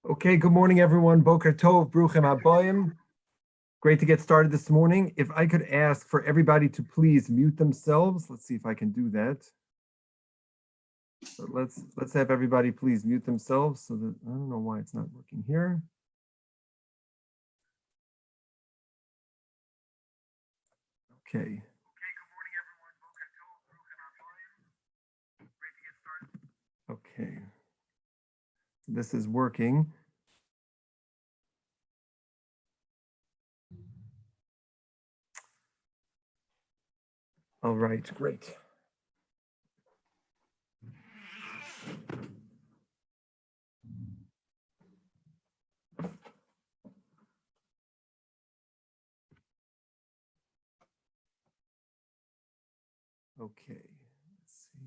Okay, good morning, everyone. Boker Tov, Bruchim Habayim. Great to get started this morning. If I could ask for everybody to please mute themselves. Let's see if I can do that. So let's have everybody please mute themselves so that I don't know why it's not working here. Okay. Good morning, everyone. Boker Tov, Bruchim Habayim. Great to get started. Okay. This is working. All right, great. Okay, let's see.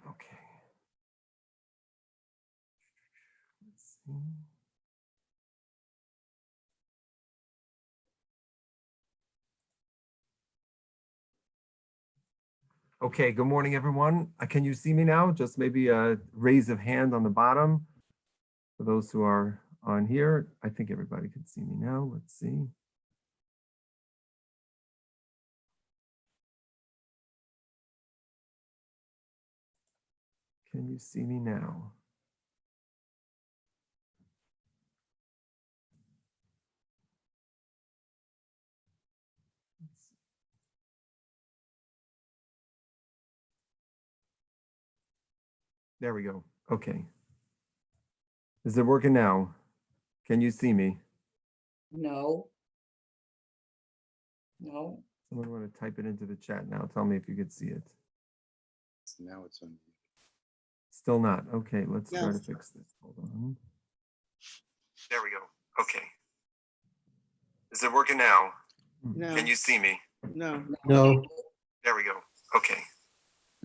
Okay. Let's see. Okay, good morning, everyone. Can you see me now? Just maybe a raise of hand on the bottom for those who are on here. I think everybody can see me now. Let's see. Can you see me now? There we go. Okay. Is it working now? Can you see me? No. No. Someone want to type it into the chat now. Tell me if you could see it. Now it's on. Still not. Okay, let's try to fix this. Hold on. There we go. Okay. Is it working now? No. Can you see me? No. No. There we go. Okay.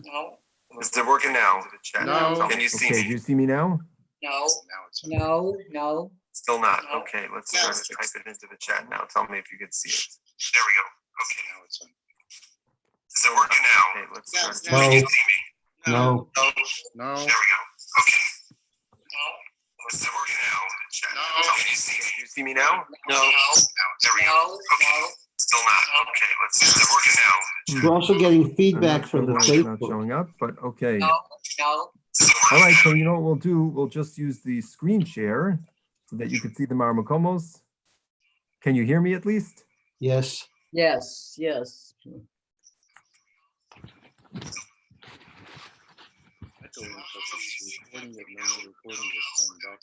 No. Is it working now? No. Can you see me? Do you see me now? No. Now it's on. No. No. Still not. No. Okay, let's try to type it into the chat now. Tell me if you can see it. There we go. Okay. Now it's on. Is it working now? Okay, let's try to No. Can you see me? No. No. There we go. Okay. No. Is it working now? No. Can you see me? Do you see me now? No. Now it's There we go. Okay. Still not. Okay, let's. Is it working now? We're also getting feedback I'm from the not sure why it's not Facebook. showing up, but okay. No. No. All right, so you know what we'll do? We'll just use the screen share so that you can see the Marmakomos. Can you hear me at least? Yes. Yes. Yes. I told him it's recording it, no more recording this time back.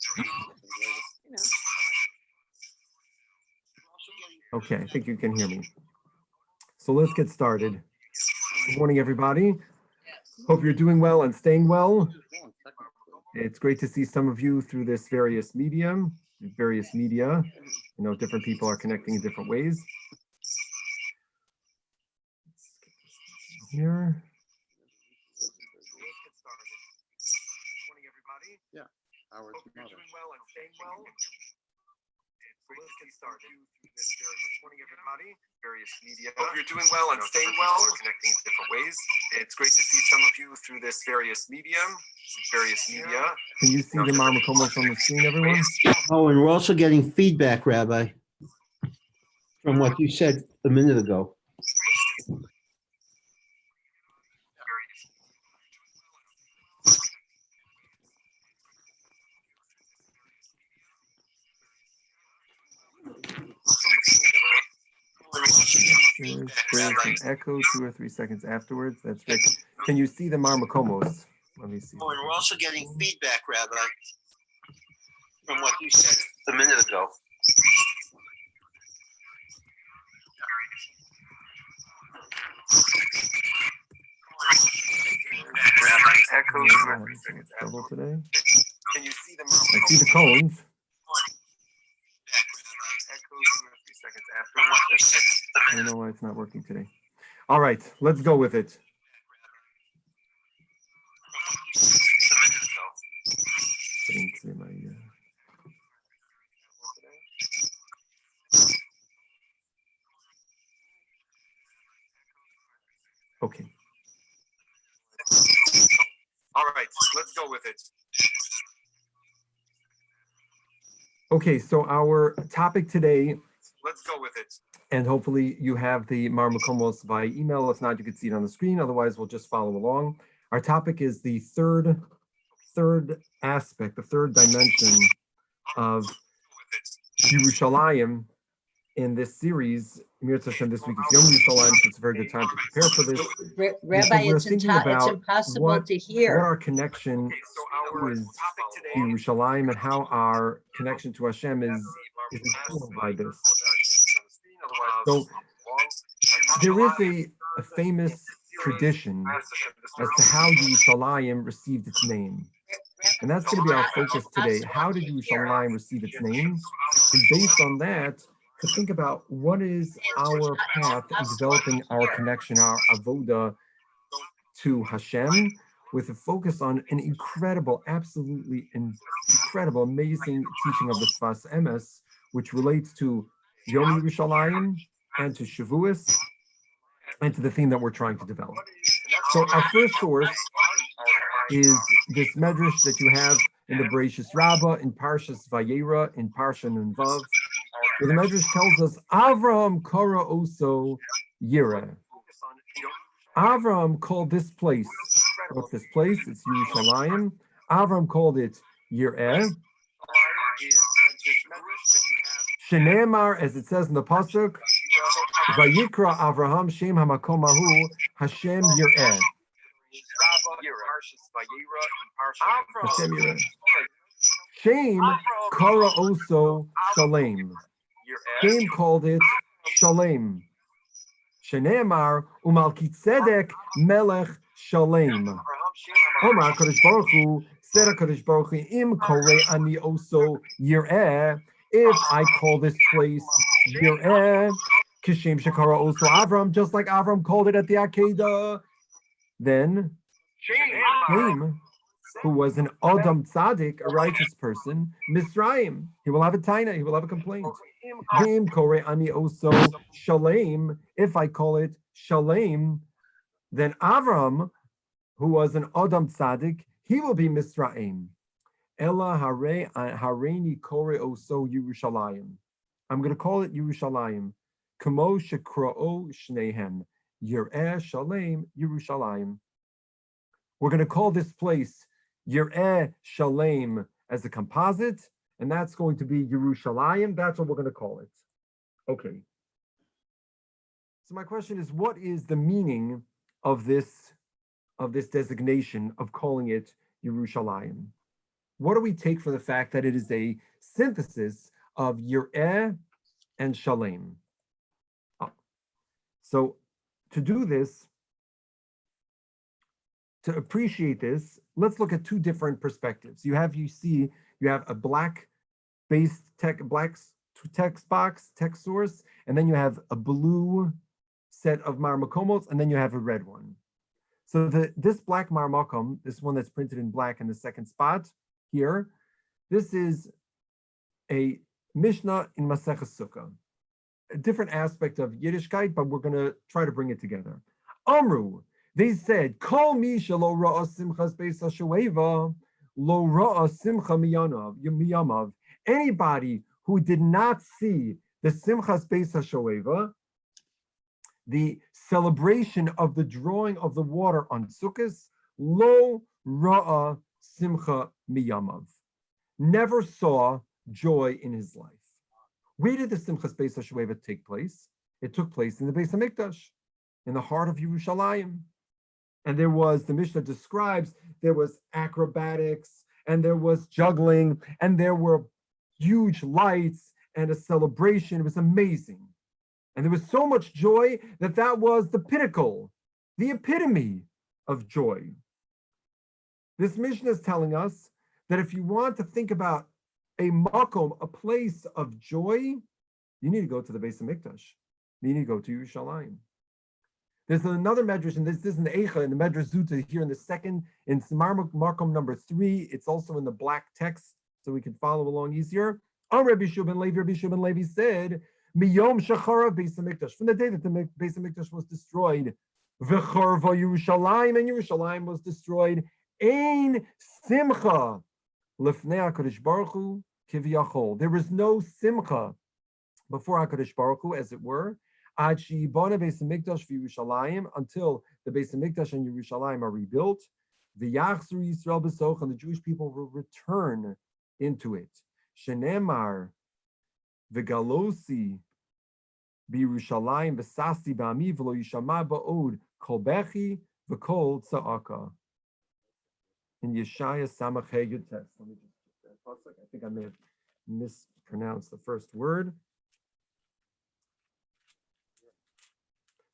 Okay, I think you can hear me. So let's get started. Good morning, everybody. Hope you're doing well and staying well. It's great to see some of you through this various media. Different people are connecting in different ways. Here. Yeah, Howard's mother. Let's get started. Morning, everybody. Various media. Hope you're doing well and staying well. Connecting in different ways. It's great to see some of you through this various media. Can you see the Marmakomos on the screen, everyone? Oh, and we're also getting feedback, Rabbi, from what you said a minute ago. There's an echo 2 or 3 seconds afterwards. That's Rick. Can you see the Marmakomos? Let me see. Oh, and we're also getting feedback, Rabbi, from what you said a minute ago. Echo 2 or 3 seconds trouble today. Can you see the Marmakomos? I see the cones. I don't know why it's not working today. All right, let's go with it. Okay. All right, let's go with it. Okay, so our topic today, let's go with it. And hopefully you have the Marmakomos via email. If not, you can see it on the screen. Otherwise, we'll just follow along. Our topic is the third aspect, the third dimension of Yerushalayim in this series. Mir Hashem, this week is Yom Yerushalayim, so it's a very good time to prepare for this. Rabbi, we're it's thinking about impossible to what hear. our connection is to Yerushalayim and how our connection to Hashem is informed by this. So there is a famous tradition as to how Yerushalayim received its name. And that's going to be our focus today. How did Yerushalayim receive its name? And based on that, to think about what is our path in developing our connection, our avoda to Hashem, with a focus on an incredible, absolutely incredible, amazing teaching of the Sfas Emes, which relates to Yom Yerushalayim and to Shavuos and to the theme that we're trying to develop. So our first source is this medrash that you have in the Bereshis Rabbah, in Parshas Vayera, in Parsha Nun Vav, where the medrash tells us, Avraham kara oso Yireh. Avraham called this place, what's this place? It's Yerushalayim. Avraham called it Yireh. Shenemar, as it says in the pasuk, Vayikra Avraham Shem Hamakom Ahu Hashem Yireh. Hashem Yireh. Shem kara oso Shalem. Shem called it Shalem. Shenemar umalkitzedek melech Shalem. Omar Kadosh Baruch Hu said Kadosh Baruch Hu im korei ani oso Yireh. If I call this place Yireh, Kishem Shekara also Avram, just like Avram called it at the Akedah, then Shem, who was an Adam Tzaddik, a righteous person, Misraim, he will have a taina, he will have a complaint. Him Kore Ani also Shalem, if I call it Shalem, then Avram, who was an Adam Tzaddik, he will be Misraim. Ella Hareini Kore Oso Yerushalayim. I'm going to call it Yerushalayim. Kamo Shekra'o Shnehem. Yireh Shalem Yerushalayim. We're going to call this place Yireh Shalem as a composite, and that's going to be Yerushalayim. That's what we're going to call it. Okay. So my question is, what is the meaning of this designation of calling it Yerushalayim? What do we take for the fact that it is a synthesis of Yireh and Shalem? So to do this, to appreciate this, let's look at two different perspectives. You have a black-based text box, text source, and then you have a blue set of marmakomos, and then you have a red one. So this black marmakom, this one that's printed in black in the second spot here, this is a Mishnah in Maseches Sukkah. A different aspect of Yiddishkeit, but we're going to try to bring it together. Amru, they said, Kol misha lo ra'a simchas beis ha'shoeva, lo ra'a simcha miyamav. Anybody who did not see the simchas beis ha'shoeva, the celebration of the drawing of the water on Sukkot, lo ra'a simcha miyamav. Never saw joy in his life. Where did the Simchas Beis HaShoeva take place? It took place in the Beis HaMikdash, in the heart of Yerushalayim. And there was, the Mishnah describes, there was acrobatics, and there was juggling, and there were huge lights, and a celebration. It was amazing. And there was so much joy that was the pinnacle, the epitome of joy. This Mishnah is telling us that if you want to think about a makom, a place of joy, you need to go to the Beis HaMikdash. You need to go to Yerushalayim. There's another medrash, and this is in the Eicha, in the Medrash Zuta here in the second, in Makom number 3. It's also in the black text, so we can follow along easier. On Rabbi Shua ben Levi said, Miyom Shachara Beis HaMikdash, from the day that the Beis HaMikdash was destroyed, V'chorva Yerushalayim, and Yerushalayim was destroyed, Ein Simcha Lefnei HaKadosh Baruch Hu Kiviyachol. There was no Simcha before HaKadosh Baruch Hu, as it were, Ad She'ibana Beis HaMikdash v'Yerushalayim, until the Beis HaMikdash and Yerushalayim are rebuilt. V'yachzru Yisrael b'soch, and the Jewish people will return into it. Shenemar v'galosi b'Yerushalayim v'sasti b'ami v'lo yishama ba'od kol bechi v'kol tza'aka. In Yeshaya Samach Hey Yud Tes. Let me just check that. I think I may have mispronounced the first word.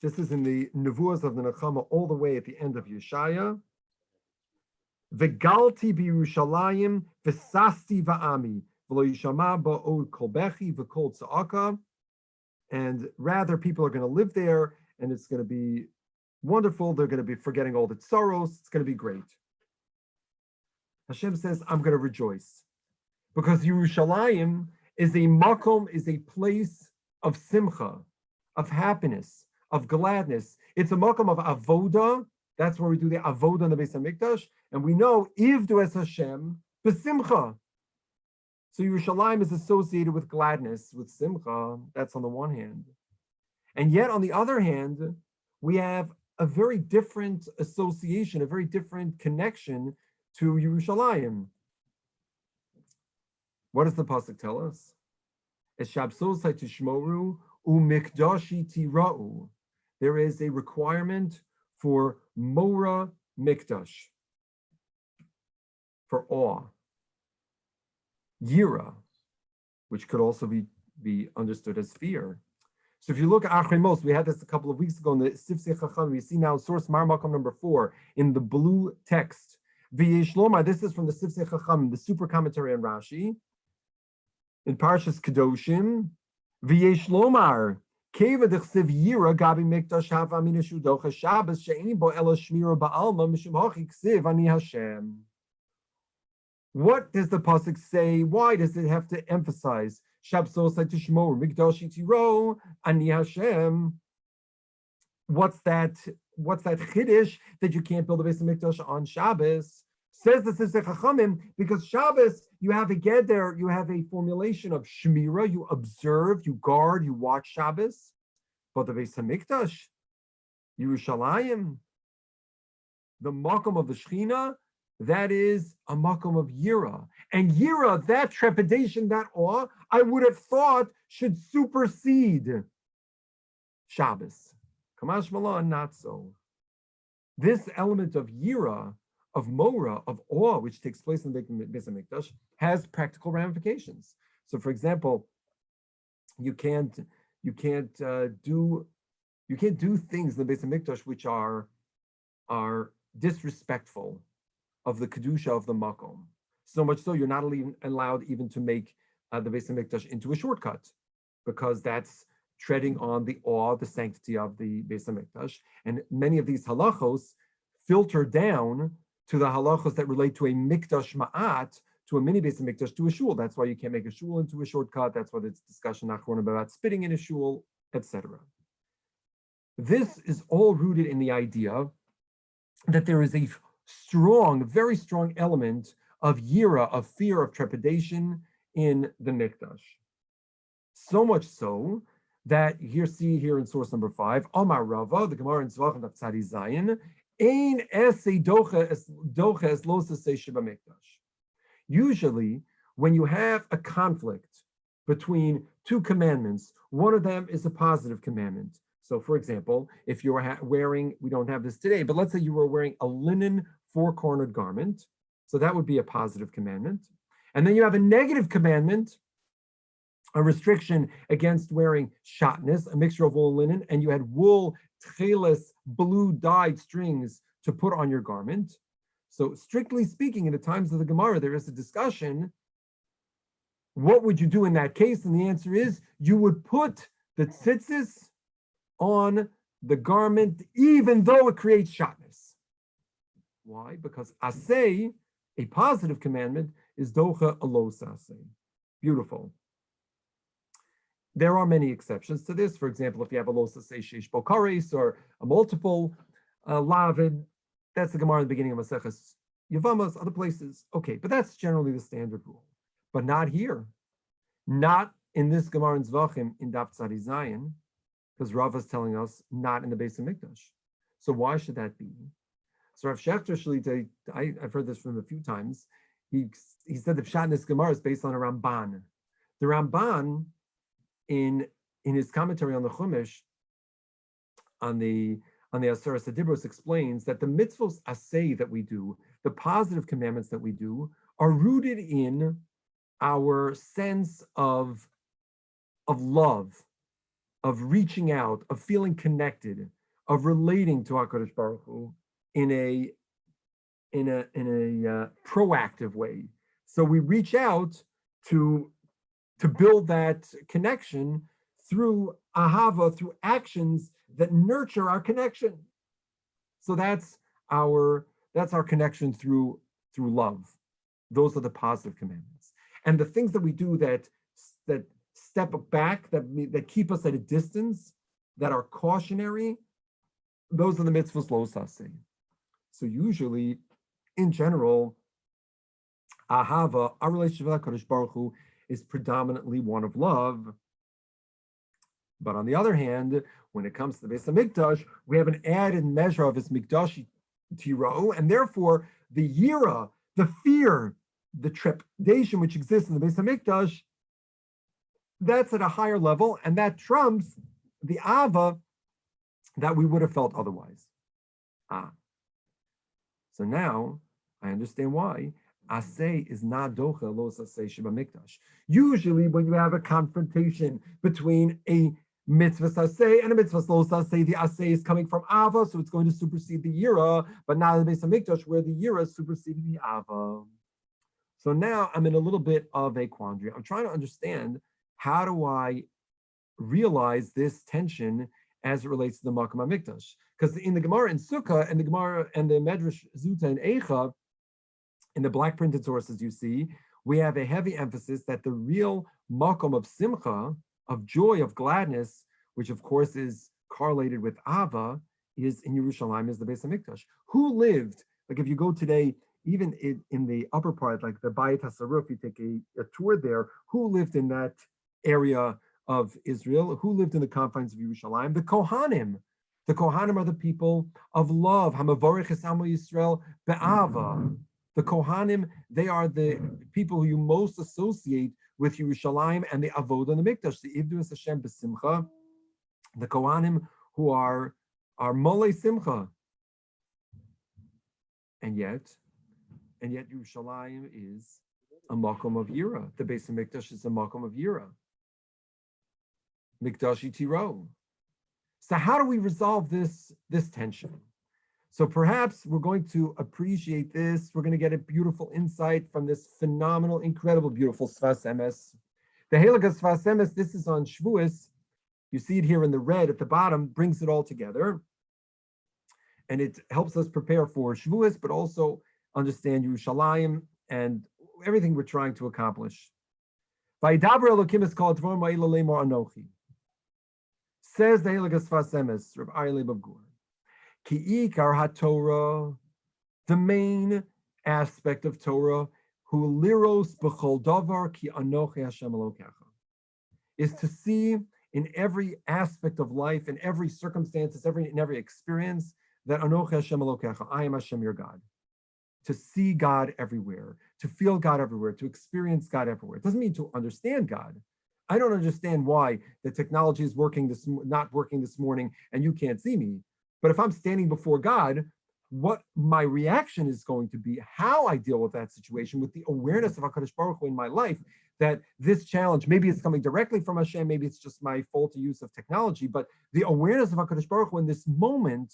This is in the Nevuas of the Nechama, all the way at the end of Yeshaya. V'galti b'Yerushalayim v'sasti v'ami v'lo yishama ba'od kol bechi v'kol tza'aka. And rather, people are going to live there, and it's going to be wonderful. They're going to be forgetting all the sorrows. It's going to be great. Hashem says, I'm going to rejoice. Because Yerushalayim is a makom, is a place of simcha, of happiness, of gladness. It's a makom of avoda. That's where we do the avoda in the Beis HaMikdash. And we know, Ivdu es Hashem, b'simcha. So Yerushalayim is associated with gladness, with simcha. That's on the one hand. And yet, on the other hand, we have a very different association, a very different connection to Yerushalayim. What does the pasuk tell us? Es shabsosai tishmoru umikdashi tira'u. There is a requirement for mora mikdash, for awe. Yira, which could also be understood as fear. So if you look at Achrimos, we had this a couple of weeks ago in the Sifsei Chacham. We see now source Marmakom number 4 in the blue text. V'yesh lomar, this is from the Sifsei Chacham, the super commentary on Rashi. In Parshas Kedoshim, V'yesh lomar, keva d'chsev yira gabi mikdash hava min shudocha Shabbos she'ein bo ela shmira ba'alma mishum hachi ksiv ani Hashem. What does the pasuk say? Why does it have to emphasize Shabsos tishmor mikdashi tiro ani Hashem? What's that chiddush that you can't build a Beis HaMikdash on Shabbos? Says the Sifsei Chachamim, because Shabbos, you have a geder, you have a formulation of shmira, you observe, you guard, you watch Shabbos. But the Beis HaMikdash, Yerushalayim, the makom of the Shechina, that is a makom of yira. And yira, that trepidation, that awe, I would have thought should supersede Shabbos. Kamash Malan, not so. This element of yira, of mora, of awe, which takes place in the Beis HaMikdash, has practical ramifications. So, for example, you can't do You can't do things in the Beis Hamikdash which are disrespectful of the kedusha of the makom. So much so you're not allowed even to make the Beis Hamikdash into a shortcut, because that's treading on the awe, the sanctity of the Beis Hamikdash. And many of these halachos filter down to the halachos that relate to a mikdash ma'at, to a mini Beis Hamikdash, to a shul. That's why you can't make a shul into a shortcut. That's why there's discussion about spitting in a shul, etc. This is all rooted in the idea that there is a strong, very strong element of yira, of fear, of trepidation in the mikdash. So much so that see here in source number 5, Omar Rava, the Gemara in Tzvachim Daf Tzadi Zayin, Ein esse docha es lo saseh shebamikdash. Usually, when you have a conflict between two commandments, one of them is a positive commandment. So, for example, if you were wearing, we don't have this today, but let's say you were wearing a linen four-cornered garment, so that would be a positive commandment. And then you have a negative commandment, a restriction against wearing shatnez, a mixture of wool and linen, and you had wool, tcheles, blue dyed strings to put on your garment. So strictly speaking, in the times of the Gemara, there is a discussion, what would you do in that case? And the answer is, you would put the tzitzis on the garment, even though it creates shatnez. Why? Because asay, a positive commandment, is docha alos asay. Beautiful. There are many exceptions to this. For example, if you have a los asay sheish bokares, or a multiple lavid, that's the Gemara in the beginning of Maseches Yavamas, other places. Okay, but that's generally the standard rule. But not here. Not in this Gemara in Zvachim in Daf Tzadi Zayin, because Rav is telling us not in the Beis Hamikdash. So why should that be? So Rav Shechter Shlita, I've heard this from him a few times. He said the Pshat in this Gemara is based on a Ramban. The Ramban, in his commentary on the Chumash, on the Aseret Adibros, explains that the mitzvos asay that we do, the positive commandments that we do, are rooted in our sense of love, of reaching out, of feeling connected, of relating to HaKadosh Baruch Hu in a proactive way. So we reach out to build that connection through ahava, through actions that nurture our connection. So that's our connection through love. Those are the positive commandments. And the things that we do that step back, that keep us at a distance, that are cautionary, those are the mitzvahs lo saseh. So usually, in general, ahava, our relationship with HaKadosh Baruch Hu, is predominantly one of love. But on the other hand, when it comes to the Beis Hamikdash, we have an added measure of his mikdash tiro, and therefore the yira, the fear, the trepidation which exists in the Beis Hamikdash, that's at a higher level, and that trumps the ava that we would have felt otherwise. So now I understand why asay is not docha los asay shebamikdash. Usually, when you have a confrontation between a mitzvah asay and a mitzvah los asay, the asay is coming from ava, so it's going to supersede the yira. But now the Beis Hamikdash, where the yira is superseding the ava. So now I'm in a little bit of a quandary. I'm trying to understand, how do I realize this tension as it relates to the Makom HaMikdash? Because in the Gemara in Sukkah and the Gemara and the Medrash Zuta and Eicha, in the black printed sources you see, we have a heavy emphasis that the real Makom of Simcha, of joy, of gladness, which of course is correlated with Ava, is in Yerushalayim, is the Beis HaMikdash. Who lived, like if you go today, even in the upper part, like the Bayit HaSaruf, you take a tour there, who lived in that area of Israel? Who lived in the confines of Yerushalayim? The Kohanim. The Kohanim are the people of love. Hamavorech es Amo Yisrael be'ava. The Kohanim, they are the people who you most associate with Yerushalayim and the Avodah and the Mikdash, the Ivdu es Hashem b'simcha. The Kohanim who are Molei Simcha. And yet Yerushalayim is a makom of Yira. The Beis Hamikdash is a makom of Yira. Mikdashi Tiro. So how do we resolve this tension? So perhaps we're going to appreciate this. We're going to get a beautiful insight from this phenomenal, incredible, beautiful Sfas Emes. The Heilige Sfas Emes, this is on Shavuos. You see it here in the red at the bottom, brings it all together. And it helps us prepare for Shavuos, but also understand Yerushalayim and everything we're trying to accomplish. Vaydaber Elokim is called Dvar Ma'ila Lemor Anochi. Says the Heilige Sfas Emes, Reb Aryeh Leib of Gur. Ki ikar haTorah, the main aspect of Torah, hu liros b'chol davar ki anochi Hashem Elokecha, is to see in every aspect of life, in every circumstance, in every experience, that anochi Hashem Elokecha, I am Hashem your God. To see God everywhere, to feel God everywhere, to experience God everywhere. It doesn't mean to understand God. I don't understand why the technology is not working this morning and you can't see me. But if I'm standing before God, what my reaction is going to be, how I deal with that situation, with the awareness of HaKadosh Baruch Hu in my life, that this challenge, maybe it's coming directly from Hashem, maybe it's just my faulty use of technology, but the awareness of HaKadosh Baruch Hu in this moment,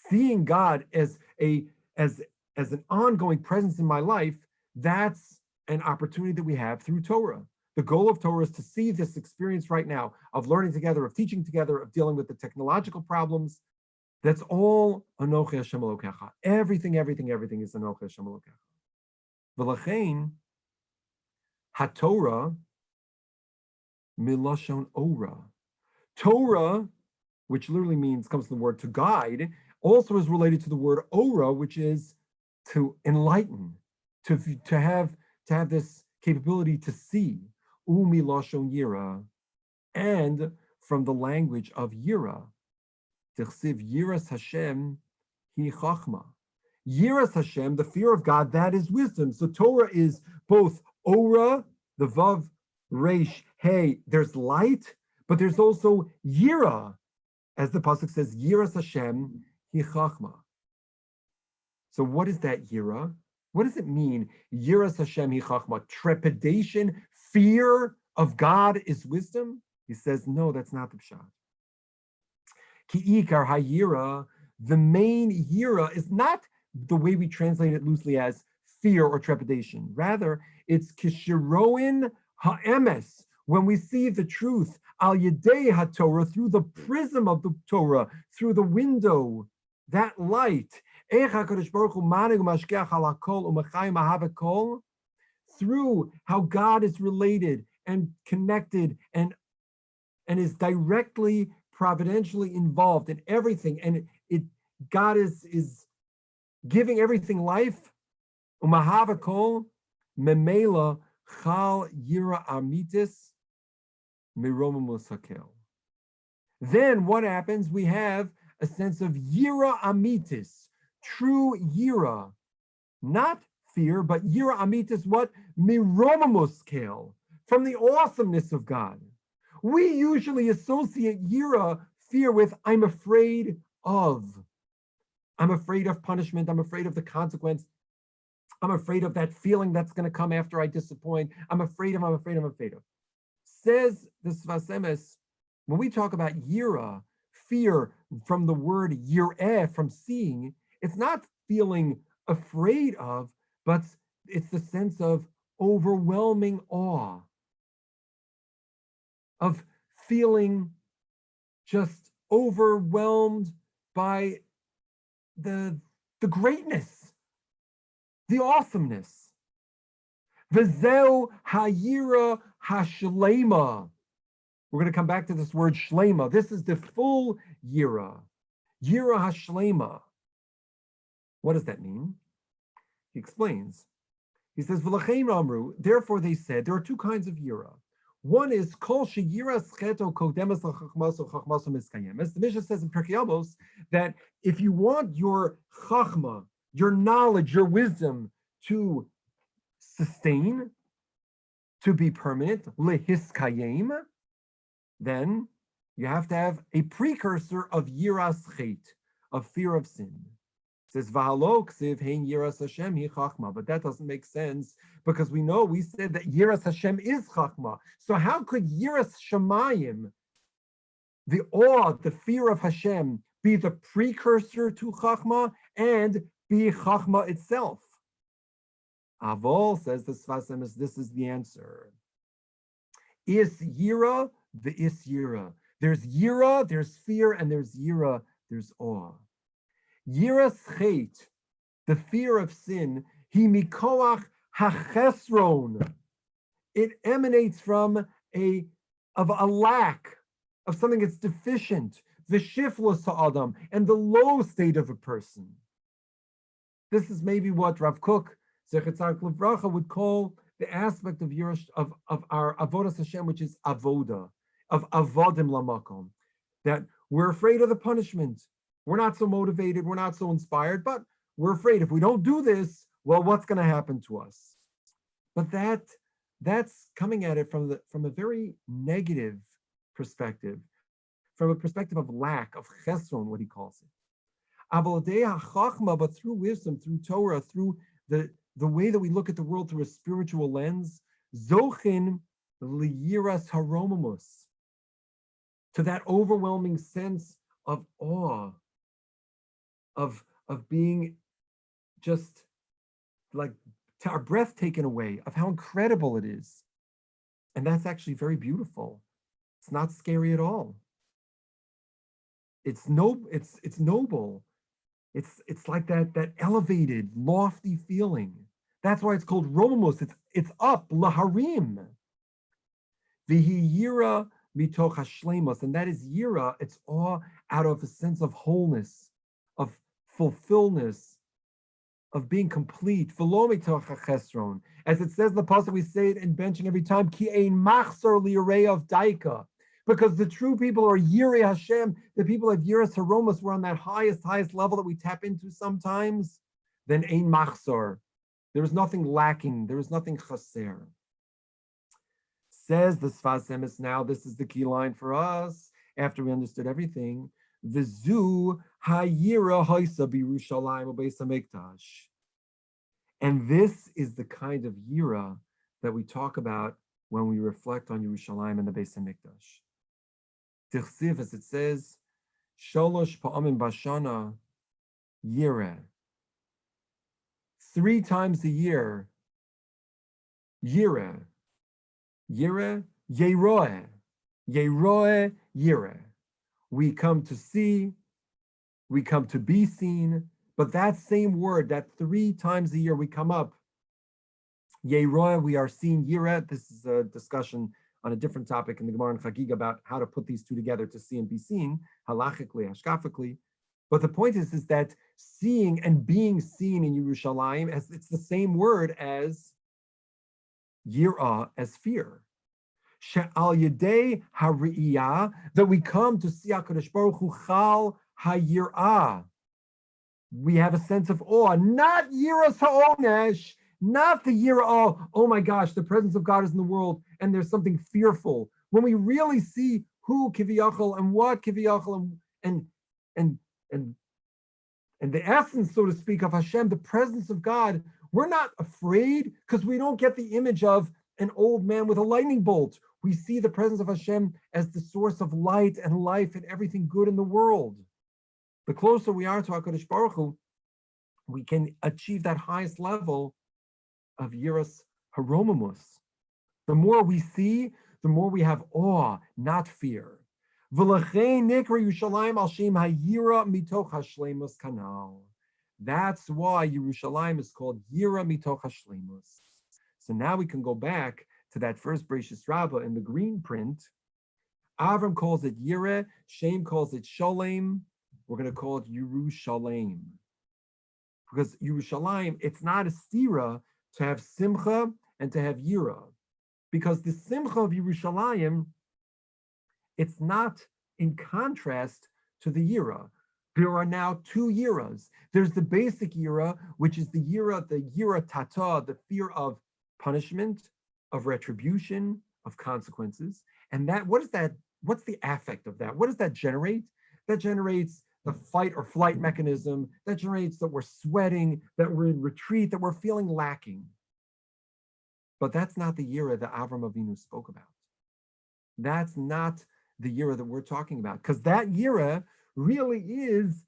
seeing God as an ongoing presence in my life, that's an opportunity that we have through Torah. The goal of Torah is to see this experience right now of learning together, of teaching together, of dealing with the technological problems. That's all Anochi Hashem Elokecha. Everything is Anochi Hashem Elokecha. V'lachein HaTorah milashon ora. Torah, which literally comes from the word to guide, also is related to the word ora, which is to enlighten, to have this capability to see. Umi lashon yira, and from the language of yira. Tichsiv yiras Hashem hi chachma. Yiras Hashem, the fear of God, that is wisdom. So Torah is both ora, the vav, resh, hey, there's light, but there's also yira, as the pasuk says, yiras Hashem hi chachma. So what is that yira? What does it mean? Yiras Hashem hi chachma, trepidation, fear of God is wisdom? He says, no, that's not the pshat. Ki ikar hayira, the main yira is not the way we translate it loosely as fear or trepidation. Rather, it's kishiroin ha'emes, when we see the truth, al yedei haTorah, through the prism of the Torah, through the window, that light, through how God is related and connected and is directly, providentially involved in everything, and God is giving everything life. Umahava memela chal yira amitis miroma musakel. Then what happens? We have a sense of yira amitis, true yira, not fear, but yira amitis, what? Miroma muskel, from the awesomeness of God. We usually associate yira, fear, with I'm afraid of. I'm afraid of punishment. I'm afraid of the consequence. I'm afraid of that feeling that's going to come after I disappoint. I'm afraid of. Says the Sfas Emes, when we talk about yira, fear, from the word yireh, from seeing, it's not feeling afraid of, but it's the sense of overwhelming awe, of feeling just overwhelmed by the greatness, the awesomeness. V'zeu hayira hashlema. We're going to come back to this word shlema. This is the full yira. Yira hashlema. What does that mean? He explains. He says, V'lachein amru, therefore they said, there are two kinds of yira. One is kol sheyiras cheto kodemas l'chachmaso chachmaso miskayemes. The Mishnah says in Pirkei Avos that if you want your chachma, your knowledge, your wisdom to sustain, to be permanent, lehiskayem, then you have to have a precursor of yiras chet, of fear of sin. It says v'halo ksiv hein yiras Hashem hi chachma, but that doesn't make sense because we said that yiras Hashem is chachma. So how could yiras shamayim the awe, the fear of Hashem, be the precursor to Chachma and be Chachma itself? Avol, says the Sfas Emes, this is the answer. Is Yira, the Is Yira. There's Yira, there's fear, and there's Yira, there's awe. Yiras Chet, the fear of sin, he mikoach hachesron. It emanates from a lack, of something that's deficient, the shiflus ha'adam, and the low state of a person. This is maybe what Rav Kook, Zechet Tzaddik Livracha, would call the aspect of our avodas Hashem, which is avoda, of avodim lamakom, that we're afraid of the punishment. We're not so motivated, we're not so inspired, but we're afraid if we don't do this, well, what's going to happen to us? But that's coming at it from a very negative perspective, from a perspective of lack, of chesron, what he calls it. But through wisdom, through Torah, through the way that we look at the world through a spiritual lens, zochin liyiras haromamus, to that overwhelming sense of awe, of being just like to our breath taken away, of how incredible it is. And that's actually very beautiful. It's not scary at all. It's noble. It's like that elevated, lofty feeling. That's why it's called Romamos. It's up, laharim. Vihi yira mitoch hashleimos, and that is yira. It's awe out of a sense of wholeness, of fulfillment, of being complete. V'lo mitoch hachesron, as it says in the pasuk, we say it in benching every time. Ki ein machzor li'arei of daika. Because the true people are Yirei Hashem, the people of Yiras Haromas were on that highest level that we tap into sometimes, then Ein Machzor. There was nothing lacking, there was nothing chaser. Says the Sfas Emes, now this is the key line for us, after we understood everything, V'zu ha'yira haisa b'Yerushalayim u'beis hamikdash. And this is the kind of yira that we talk about when we reflect on Yerushalayim and the Beis Hamikdash. Tichsiv, as it says, Sholosh pa'amim bashana yireh. 3 times a year, yireh. Yireh, yeroeh. Yeroeh, yireh. We come to see, we come to be seen, but that same word, that 3 times a year we come up, yeroeh, we are seen, yireh. This is a discussion on a different topic in the Gemara and Chagiga about how to put these two together to see and be seen, halachically, hashkafically. But the point is that seeing and being seen in Yerushalayim, it's the same word as yirah, as fear. She'al yedei ha'ri'iyah, that we come to see HaKadosh Baruch Hu chal ha'yirah. We have a sense of awe, not yiras ha'onesh, not the year, oh my gosh, the presence of God is in the world and there's something fearful. When we really see who kiviyachol and what kiviyachol and the essence, so to speak, of Hashem, the presence of God, we're not afraid because we don't get the image of an old man with a lightning bolt. We see the presence of Hashem as the source of light and life and everything good in the world. The closer we are to HaKadosh Baruch Hu, we can achieve that highest level of Yiras Haromamus. The more we see, the more we have awe, not fear. That's why Yerushalayim is called Yira Mitoch Hashleimus. So now we can go back to that first Bereishis Rabbah in the green print. Avram calls it Yira, Shem calls it Sholem. We're going to call it Yerushalayim. Because Yerushalayim, it's not a stira to have simcha and to have yira. Because the simcha of Yerushalayim, it's not in contrast to the yira. There are now 2 yiras. There's the basic yira, which is the yira tata, the fear of punishment, of retribution, of consequences. And that, what's the affect of that? What does that generate? That generates the fight or flight mechanism. That generates that we're sweating, that we're in retreat, that we're feeling lacking. But that's not the yira that Avram Avinu spoke about. That's not the Yira that we're talking about, because that Yira really is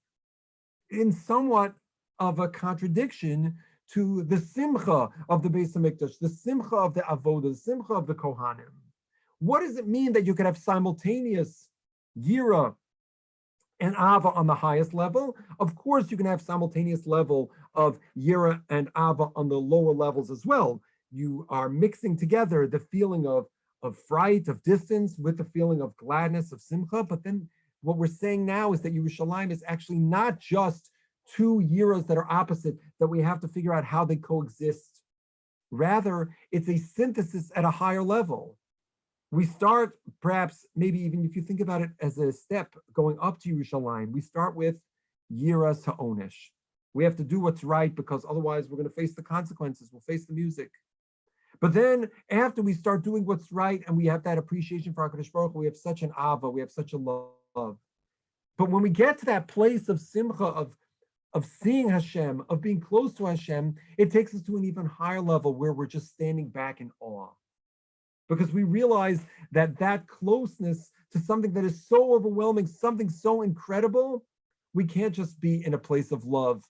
in somewhat of a contradiction to the simcha of the Beis Hamikdash, the simcha of the avodah, the simcha of the Kohanim. What does it mean that you could have simultaneous Yira and Ava on the highest level? Of course, you can have simultaneous level of Yira and Ava on the lower levels as well. You are mixing together the feeling of fright, of distance, with the feeling of gladness, of simcha. But then what we're saying now is that Yerushalayim is actually not just two Yiras that are opposite, that we have to figure out how they coexist. Rather, it's a synthesis at a higher level. We start, perhaps, maybe even if you think about it as a step going up to Yerushalayim, we start with Yiras Ha'onesh. We have to do what's right because otherwise we're going to face the consequences. We'll face the music. But then after we start doing what's right and we have that appreciation for HaKadosh Baruch Hu, we have such an ava, we have such a love. But when we get to that place of simcha, of seeing Hashem, of being close to Hashem, it takes us to an even higher level where we're just standing back in awe. Because we realize that that closeness to something that is so overwhelming, something so incredible, we can't just be in a place of love.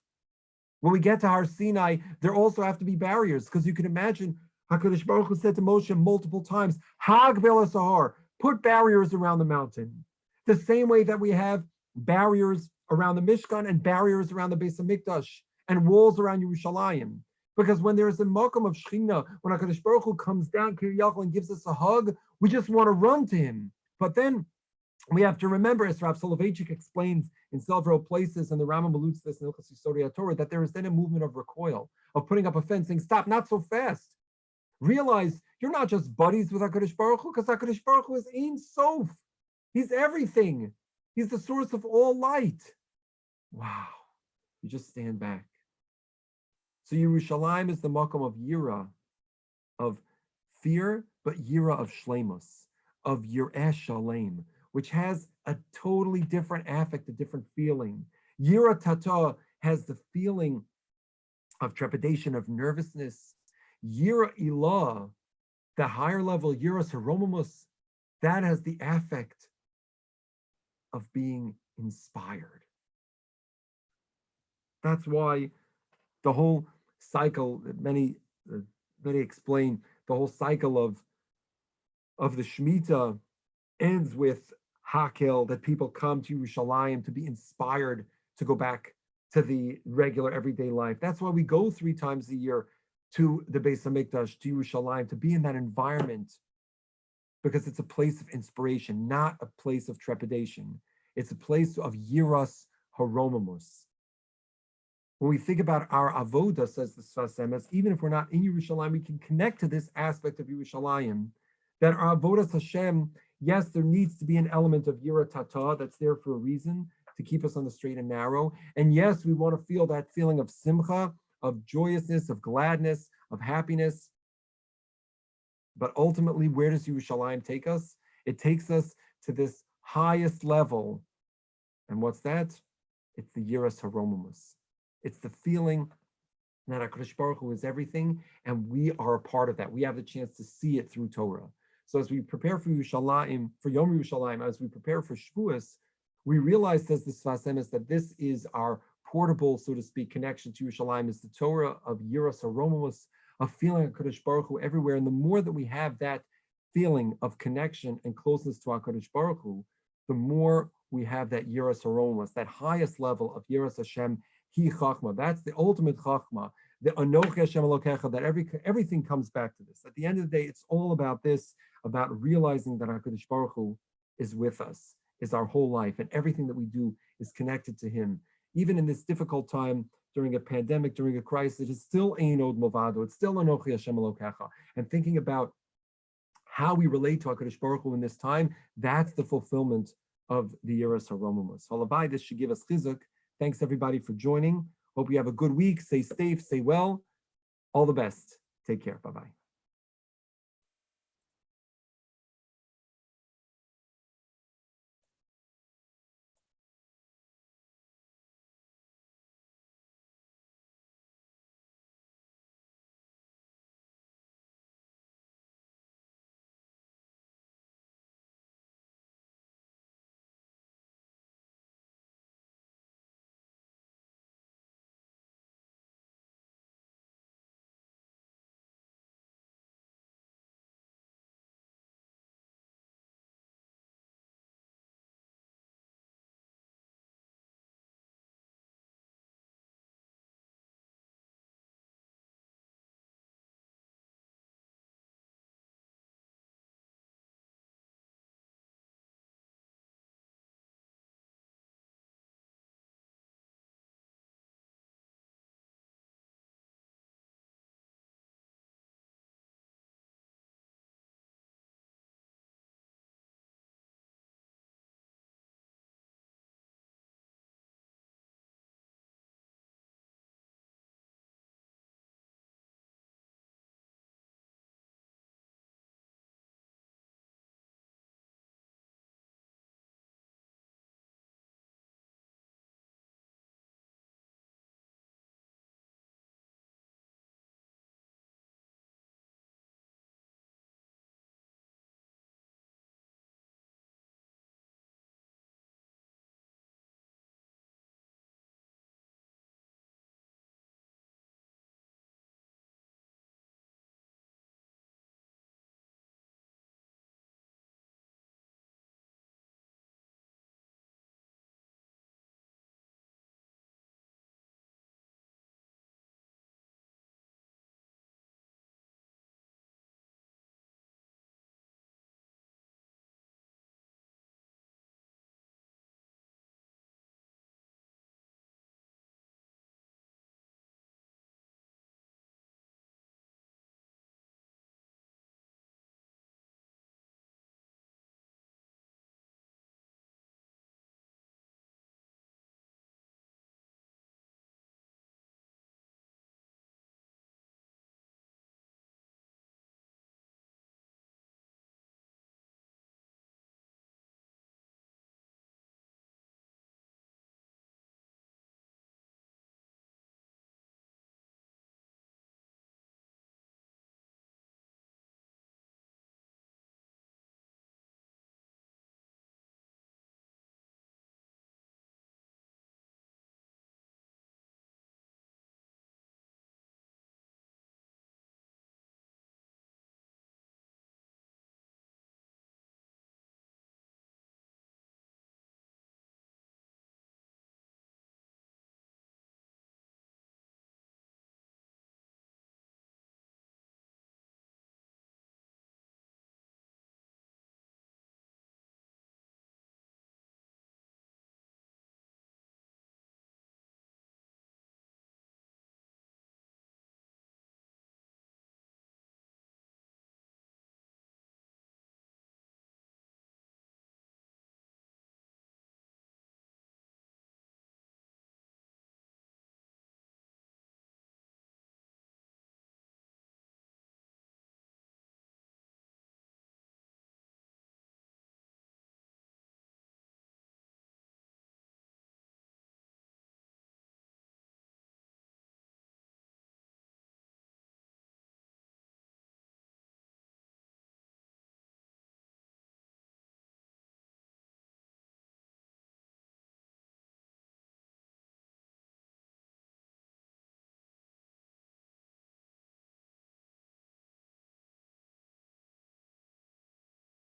When we get to Har Sinai, there also have to be barriers, because you can imagine HaKadosh Baruch Hu said to Moshe multiple times, Hag Bel Sahar, put barriers around the mountain. The same way that we have barriers around the Mishkan and barriers around the Beis Hamikdash and walls around Yerushalayim. Because when there's a makom of Shechina, when HaKadosh Baruch Hu comes down, Kiryachal, and gives us a hug, we just want to run to him. But then we have to remember, as Rav Soloveitchik explains in several places, and the Rambam alludes to this in Ilchos Yisodei HaTorah, that there is then a movement of recoil, of putting up a fence, saying, stop, not so fast. Realize you're not just buddies with HaKadosh Baruch Hu, because HaKadosh Baruch Hu is Ein Sof. He's everything. He's the source of all light. Wow. You just stand back. So Yerushalayim is the makom of yira, of fear, but yira of shleimus, of yireh shalem, which has a totally different affect, a different feeling. Yira tata has the feeling of trepidation, of nervousness. Yira ilah, the higher level, yira saromamus, that has the affect of being inspired. That's why the whole cycle, many explain, the whole cycle of the Shemitah ends with Hakel, that people come to Yerushalayim to be inspired to go back to the regular everyday life. That's why we go 3 times a year to the Beis Hamikdash, to Yerushalayim, to be in that environment, because it's a place of inspiration, not a place of trepidation. It's a place of Yiras Haromamus. When we think about our avoda, says the Sfas Emes, even if we're not in Yerushalayim, we can connect to this aspect of Yerushalayim, that our avodas Hashem, yes, there needs to be an element of Yira Tata that's there for a reason, to keep us on the straight and narrow. And yes, we want to feel that feeling of simcha, of joyousness, of gladness, of happiness. But ultimately, where does Yerushalayim take us? It takes us to this highest level. And what's that? It's the Yiras Haromamus. It's the feeling that HaKadosh Baruch Hu is everything, and we are a part of that. We have the chance to see it through Torah. So as we prepare for Yerushalayim, for Yom Yerushalayim, as we prepare for Shavuos, we realize, says the Sfas Emes, that this is our portable, so to speak, connection to Yerushalayim, is the Torah of Yiras Haromamus, of feeling HaKadosh Baruch Hu everywhere. And the more that we have that feeling of connection and closeness to HaKadosh Baruch Hu, the more we have that Yiras Haromamus, that highest level of Yiras Hashem, Hi Chachma. That's the ultimate Chachma, the Anochi Hashem Elokecha, that everything comes back to this. At the end of the day, it's all about this, about realizing that HaKadosh Baruch Hu is with us, is our whole life, and everything that we do is connected to Him. Even in this difficult time, during a pandemic, during a crisis, it's still Ein Od Milvado, it's still Anochi Hashem Elokecha. And thinking about how we relate to HaKadosh Baruch Hu in this time, that's the fulfillment of the Yiras Haromamus. Halabai, this should give us chizuk. Thanks everybody for joining. Hope you have a good week. Stay safe, stay well. All the best. Take care. Bye-bye.